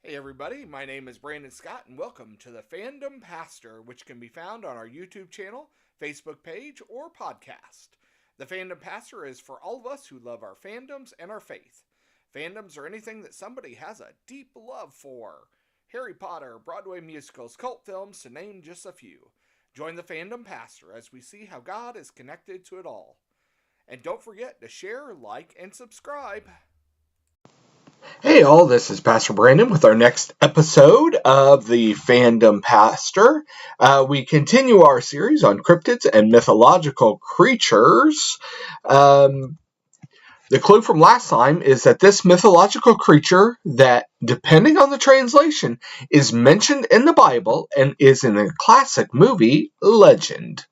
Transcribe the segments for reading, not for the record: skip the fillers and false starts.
Hey everybody, my name is Brandon Scott and welcome to the Fandom Pastor, which can be found on our YouTube channel, Facebook page, or podcast. The Fandom Pastor is for all of us who love our fandoms and our faith. Fandoms are anything that somebody has a deep love for. Harry Potter, Broadway musicals, cult films, to name just a few. Join the Fandom Pastor as we see how God is connected to it all. And don't forget to share, like, and subscribe. Hey all, this is Pastor Brandon with our next episode of the Fandom Pastor. We continue our series on cryptids and mythological creatures. The clue from last time is that this mythological creature that, depending on the translation, is mentioned in the Bible and is in a classic movie, Legend.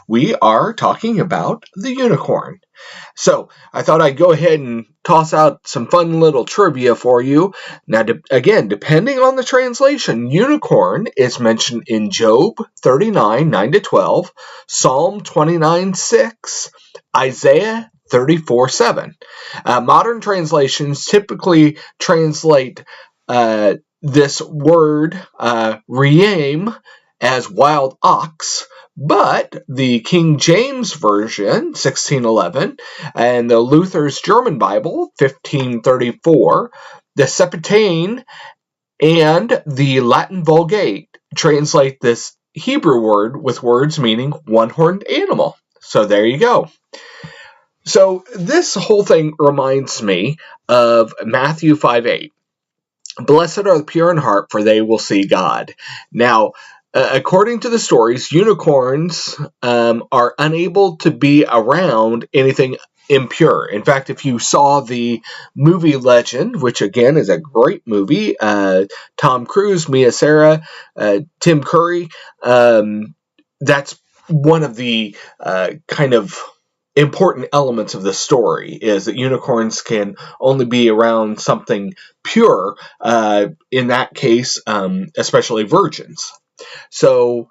We are talking about the unicorn. So, I thought I'd go ahead and toss out some fun little trivia for you. Now, again, depending on the translation, unicorn is mentioned in Job 39, 9-12, Psalm 29, 6, Isaiah 34, 7. Modern translations typically translate this word, ream, as wild ox, but the King James Version, 1611, and the Luther's German Bible, 1534, the Septuagint, and the Latin Vulgate translate this Hebrew word with words meaning one-horned animal. So there you go. So this whole thing reminds me of Matthew 5:8. Blessed are the pure in heart, for they will see God. Now, according to the stories, unicorns are unable to be around anything impure. In fact, if you saw the movie Legend, which again is a great movie, Tom Cruise, Mia Sara, Tim Curry, that's one of the kind of important elements of the story, is that unicorns can only be around something pure, in that case, especially virgins. So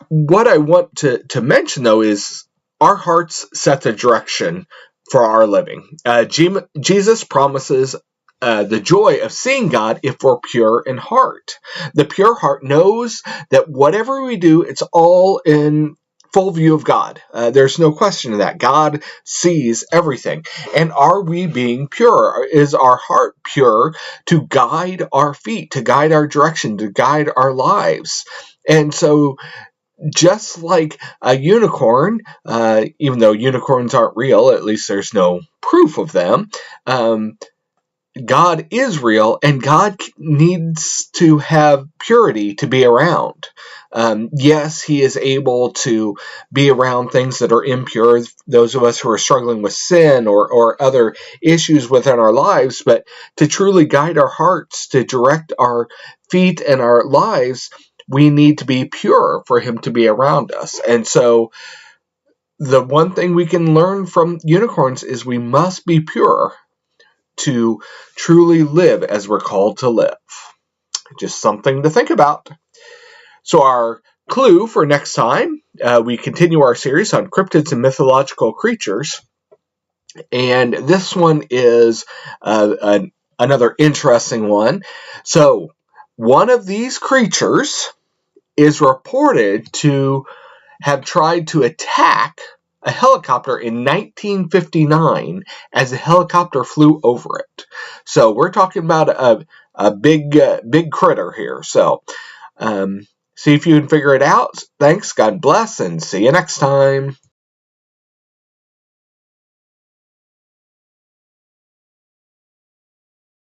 what I want to mention, though, is our hearts set the direction for our living. Jesus promises the joy of seeing God if we're pure in heart. The pure heart knows that whatever we do, it's all in full view of God. There's no question of that. God sees everything. And are we being pure? Is our heart pure to guide our feet, to guide our direction, to guide our lives? And so, just like a unicorn, even though unicorns aren't real, at least there's no proof of them, God is real, and God needs to have purity to be around. Yes, he is able to be around things that are impure, those of us who are struggling with sin or other issues within our lives, but to truly guide our hearts, to direct our feet and our lives, we need to be pure for him to be around us. And so the one thing we can learn from unicorns is we must be pure to truly live as we're called to live. Just something to think about. So our clue for next time, we continue our series on cryptids and mythological creatures. And this one is another interesting one. So one of these creatures is reported to have tried to attack a helicopter in 1959 as a helicopter flew over it. So we're talking about a big critter here. So see if you can figure it out. Thanks, God bless, and see you next time.